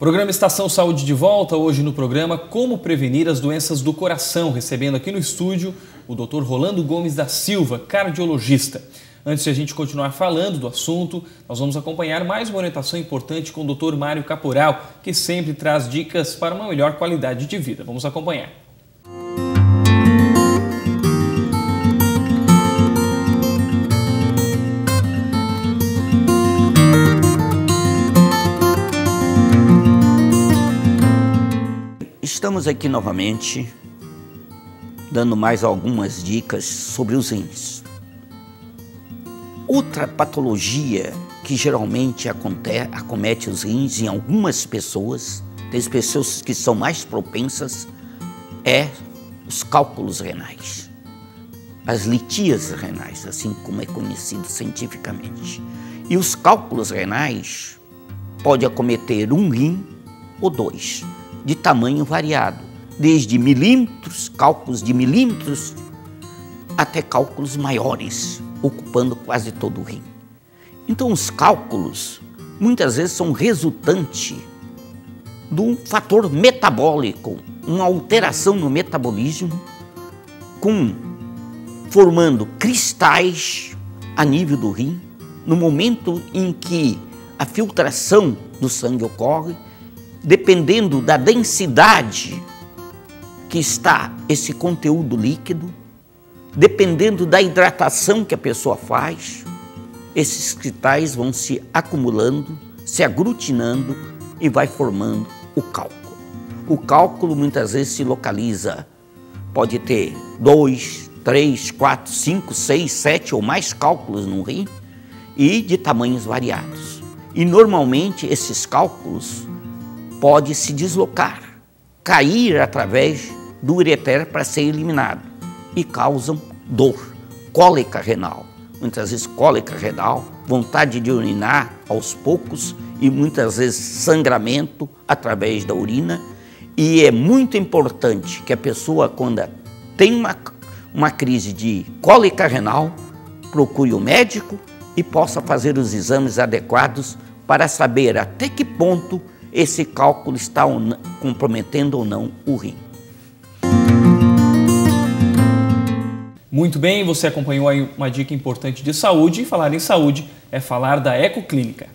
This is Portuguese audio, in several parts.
Programa Estação Saúde de volta, hoje no programa Como Prevenir as Doenças do Coração, recebendo aqui no estúdio o Dr. Rolando Gomes da Silva, cardiologista. Antes de a gente continuar falando do assunto, nós vamos acompanhar mais uma orientação importante com o Dr. Mário Caporal, que sempre traz dicas para uma melhor qualidade de vida. Vamos acompanhar. Estamos aqui novamente, dando mais algumas dicas sobre os rins. Outra patologia que geralmente acomete os rins em algumas pessoas, tem pessoas que são mais propensas, é os cálculos renais. As litias renais, assim como é conhecido cientificamente. E os cálculos renais podem acometer um rim ou dois, de tamanho variado, desde milímetros, cálculos de milímetros, até cálculos maiores, ocupando quase todo o rim. Então os cálculos muitas vezes são resultante de um fator metabólico, uma alteração no metabolismo, formando cristais a nível do rim, no momento em que a filtração do sangue ocorre, dependendo da densidade que está esse conteúdo líquido, dependendo da hidratação que a pessoa faz, esses cristais vão se acumulando, se aglutinando e vai formando o cálculo. O cálculo muitas vezes se localiza, pode ter 2, 3, 4, 5, 6, 7 ou mais cálculos no rim e de tamanhos variados. E normalmente esses cálculos pode se deslocar, cair através do ureter para ser eliminado e causam dor, cólica renal. Muitas vezes cólica renal, vontade de urinar aos poucos e muitas vezes sangramento através da urina. E é muito importante que a pessoa, quando tem uma crise de cólica renal, procure o médico e possa fazer os exames adequados para saber até que ponto esse cálculo está comprometendo ou não o rim. Muito bem, você acompanhou aí uma dica importante de saúde, e falar em saúde é falar da Ecoclínica.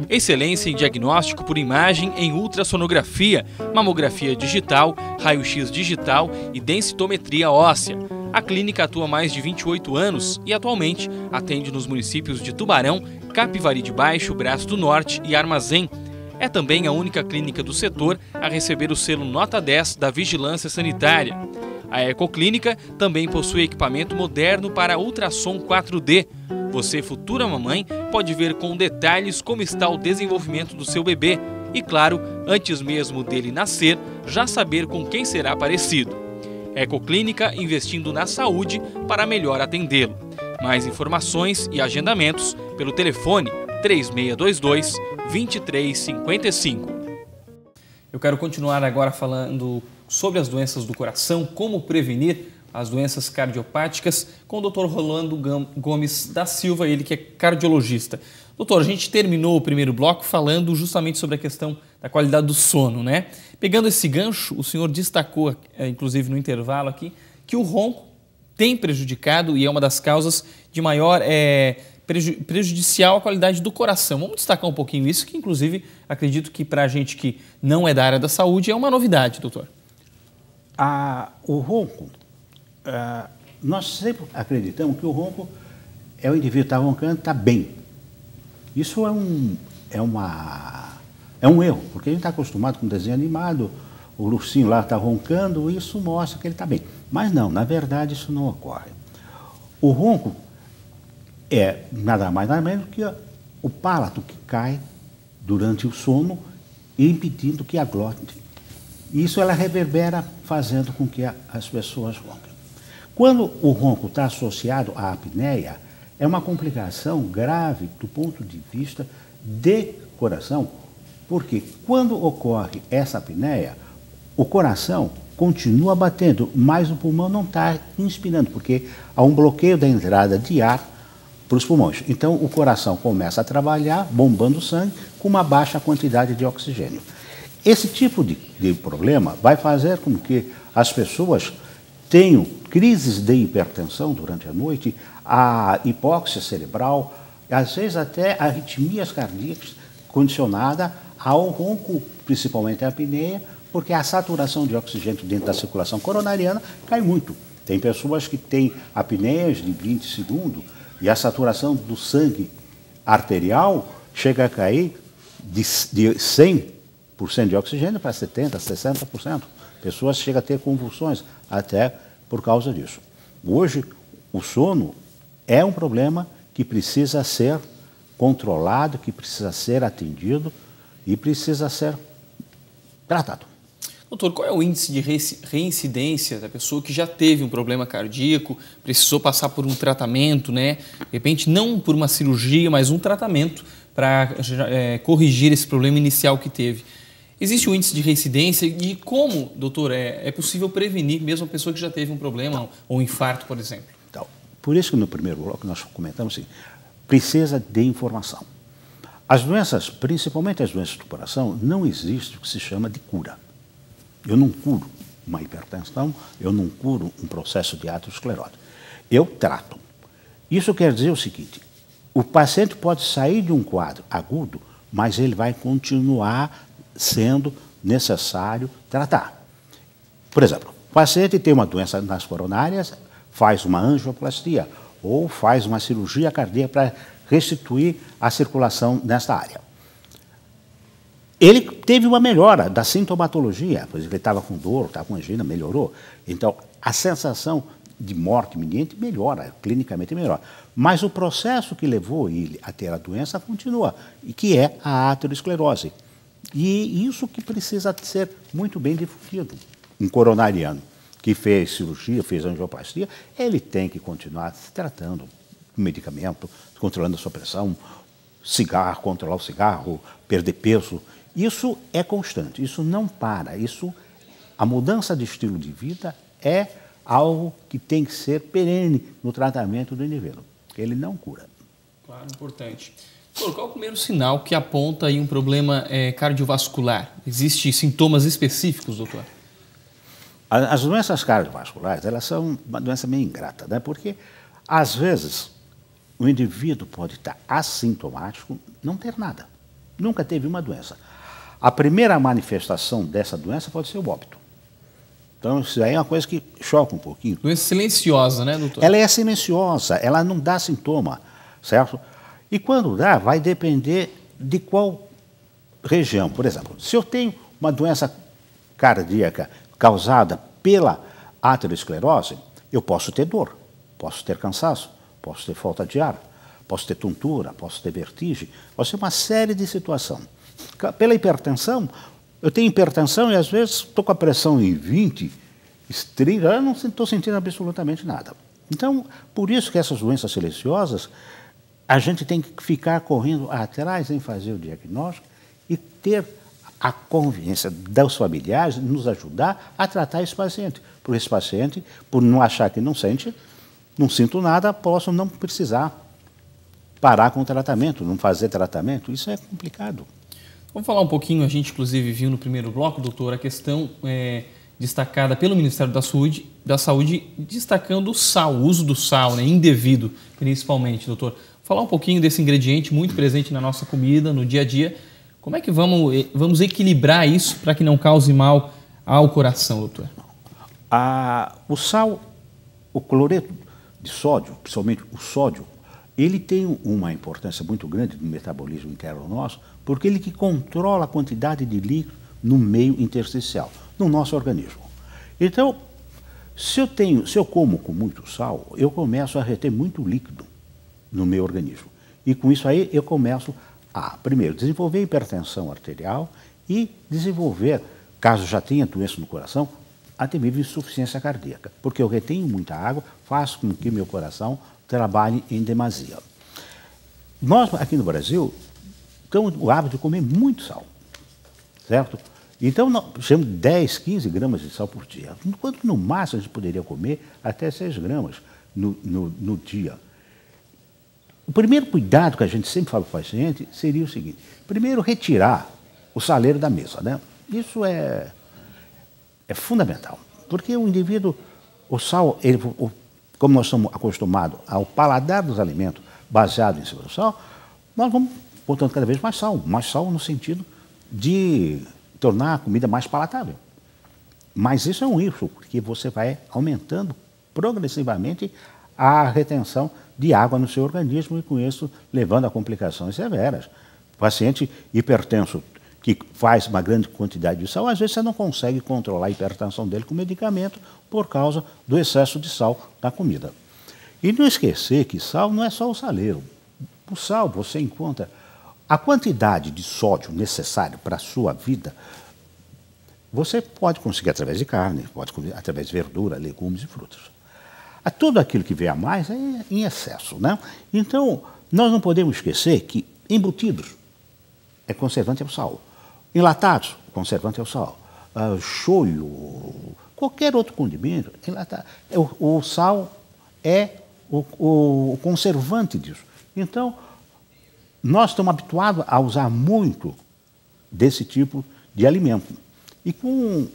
Excelência em diagnóstico por imagem em ultrassonografia, mamografia digital, raio-x digital e densitometria óssea. A clínica atua há mais de 28 anos e atualmente atende nos municípios de Tubarão, Capivari de Baixo, Braço do Norte e Armazém. É também a única clínica do setor a receber o selo Nota 10 da Vigilância Sanitária. A Ecoclínica também possui equipamento moderno para ultrassom 4D. Você, futura mamãe, pode ver com detalhes como está o desenvolvimento do seu bebê e, claro, antes mesmo dele nascer, já saber com quem será parecido. Ecoclínica investindo na saúde para melhor atendê-lo. Mais informações e agendamentos pelo telefone 3622-2355. Eu quero continuar agora falando sobre as doenças do coração, como prevenir as doenças cardiopáticas, com o Dr. Rolando Gomes da Silva, ele que é cardiologista. Doutor, a gente terminou o primeiro bloco falando justamente sobre a questão da qualidade do sono, né? Pegando esse gancho, o senhor destacou, inclusive no intervalo aqui, que o ronco tem prejudicado e é uma das causas de maior prejudicial à qualidade do coração. Vamos destacar um pouquinho isso, que inclusive acredito que para a gente que não é da área da saúde é uma novidade, doutor. O ronco, nós sempre acreditamos que o ronco é o indivíduo que está roncando, está bem. Isso é um erro, porque a gente está acostumado com desenho animado, o ursinho lá está roncando, isso mostra que ele está bem. Mas não, na verdade isso não ocorre. O ronco é nada mais nada menos que o palato que cai durante o sono, impedindo que a glote. Isso ela reverbera, fazendo com que as pessoas ronquem. Quando o ronco está associado à apneia, é uma complicação grave do ponto de vista de coração, porque quando ocorre essa apneia, o coração continua batendo, mas o pulmão não está inspirando, porque há um bloqueio da entrada de ar para os pulmões. Então, o coração começa a trabalhar, bombando sangue, com uma baixa quantidade de oxigênio. Esse tipo de problema vai fazer com que as pessoas tenham crises de hipertensão durante a noite, a hipóxia cerebral, às vezes até arritmias cardíacas condicionada ao ronco, principalmente a apneia, porque a saturação de oxigênio dentro da circulação coronariana cai muito. Tem pessoas que têm apneias de 20 segundos e a saturação do sangue arterial chega a cair de 100% de oxigênio para 70%, 60%. Pessoas chegam a ter convulsões até por causa disso. Hoje, o sono é um problema que precisa ser controlado, que precisa ser atendido e precisa ser tratado. Doutor, qual é o índice de reincidência da pessoa que já teve um problema cardíaco, precisou passar por um tratamento, né? De repente, não por uma cirurgia, mas um tratamento para corrigir esse problema inicial que teve. Existe um índice de reincidência e como, doutor, é possível prevenir mesmo a pessoa que já teve um problema ou um infarto, por exemplo? Então, por isso que no primeiro bloco nós comentamos assim, precisa de informação. As doenças, principalmente as doenças do coração, não existe o que se chama de cura. Eu não curo uma hipertensão, eu não curo um processo de aterosclerose. Eu trato. Isso quer dizer o seguinte, o paciente pode sair de um quadro agudo, mas ele vai continuar sendo necessário tratar. Por exemplo, o paciente tem uma doença nas coronárias, faz uma angioplastia ou faz uma cirurgia cardíaca para restituir a circulação nesta área. Ele teve uma melhora da sintomatologia, pois ele estava com dor, estava com angina, melhorou. Então, a sensação de morte iminente melhora, clinicamente melhora. Mas o processo que levou ele a ter a doença continua, e que é a aterosclerose. E isso que precisa ser muito bem difundido. Um coronariano que fez cirurgia, fez angioplastia, ele tem que continuar se tratando com medicamento, controlando a sua pressão, cigarro, controlar o cigarro, perder peso. Isso é constante, isso não para. A mudança de estilo de vida é algo que tem que ser perene no tratamento do indivíduo, porque ele não cura. Claro, importante. Doutor, qual é o primeiro sinal que aponta aí um problema cardiovascular? Existem sintomas específicos, doutor? As doenças cardiovasculares, elas são uma doença meio ingrata, né? Porque, às vezes, o indivíduo pode estar assintomático, não ter nada, nunca teve uma doença. A primeira manifestação dessa doença pode ser o óbito. Então, isso aí é uma coisa que choca um pouquinho. Doença silenciosa, né, doutor? Ela é silenciosa, ela não dá sintoma, certo? E quando dá, vai depender de qual região. Por exemplo, se eu tenho uma doença cardíaca causada pela aterosclerose, eu posso ter dor, posso ter cansaço, posso ter falta de ar, posso ter tontura, posso ter vertigem, posso ter uma série de situações. Pela hipertensão, eu tenho hipertensão e às vezes estou com a pressão em 20, 30, eu não estou sentindo absolutamente nada. Então, por isso que essas doenças silenciosas, a gente tem que ficar correndo atrás em fazer o diagnóstico e ter a convivência dos familiares, nos ajudar a tratar esse paciente. Porque esse paciente, por não achar que não sinto nada, posso não precisar parar com o tratamento, não fazer tratamento. Isso é complicado. Vamos falar um pouquinho, a gente inclusive viu no primeiro bloco, doutor, a questão destacada pelo Ministério da Saúde destacando o sal, o uso do sal, né, indevido, principalmente, doutor. Falar um pouquinho desse ingrediente muito presente na nossa comida, no dia a dia. Como é que vamos equilibrar isso para que não cause mal ao coração, doutor? O sal, o cloreto de sódio, principalmente o sódio, ele tem uma importância muito grande no metabolismo interno nosso, porque ele que controla a quantidade de líquido no meio intersticial, no nosso organismo. Então, se eu como com muito sal, eu começo a reter muito líquido no meu organismo. E com isso aí eu começo a, primeiro, desenvolver hipertensão arterial e desenvolver, caso já tenha doença no coração, até mesmo insuficiência cardíaca, porque eu retenho muita água, faço com que meu coração trabalhe em demasia. Nós, aqui no Brasil, temos o hábito de comer muito sal, certo? Então, nós chamamos de 10, 15 gramas de sal por dia, enquanto no máximo a gente poderia comer até 6 gramas no dia. O primeiro cuidado que a gente sempre fala para o paciente seria o seguinte: primeiro, retirar o saleiro da mesa, né? Isso é fundamental, porque o indivíduo, o sal, como nós estamos acostumados ao paladar dos alimentos baseado em cima do sal, nós vamos botando cada vez mais sal no sentido de tornar a comida mais palatável. Mas isso é um risco, porque você vai aumentando progressivamente a retenção de água no seu organismo e com isso levando a complicações severas. O paciente hipertenso que faz uma grande quantidade de sal, às vezes você não consegue controlar a hipertensão dele com medicamento por causa do excesso de sal na comida. E não esquecer que sal não é só o saleiro. O sal você encontra a quantidade de sódio necessário para a sua vida. Você pode conseguir através de carne, pode conseguir através de verdura, legumes e frutas. Tudo aquilo que vem a mais é em excesso, né? Então, nós não podemos esquecer que embutidos é conservante é o sal. Enlatados, conservante é o sal. Shoyu, qualquer outro condimento, o sal é o conservante disso. Então, nós estamos habituados a usar muito desse tipo de alimento. E com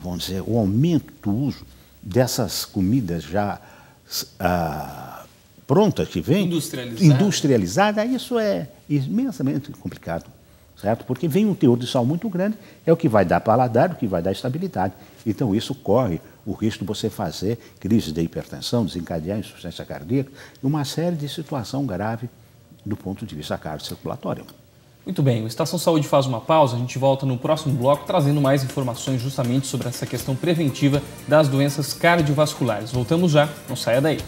vamos dizer, o aumento do uso dessas comidas já prontas que vêm, industrializada, isso é imensamente complicado, certo? Porque vem um teor de sal muito grande, é o que vai dar paladar, o que vai dar estabilidade. Então isso corre o risco de você fazer crise de hipertensão, desencadear insuficiência cardíaca e uma série de situações graves do ponto de vista cardiocirculatório. Muito bem, o Estação Saúde faz uma pausa, a gente volta no próximo bloco trazendo mais informações justamente sobre essa questão preventiva das doenças cardiovasculares. Voltamos já, não saia daí.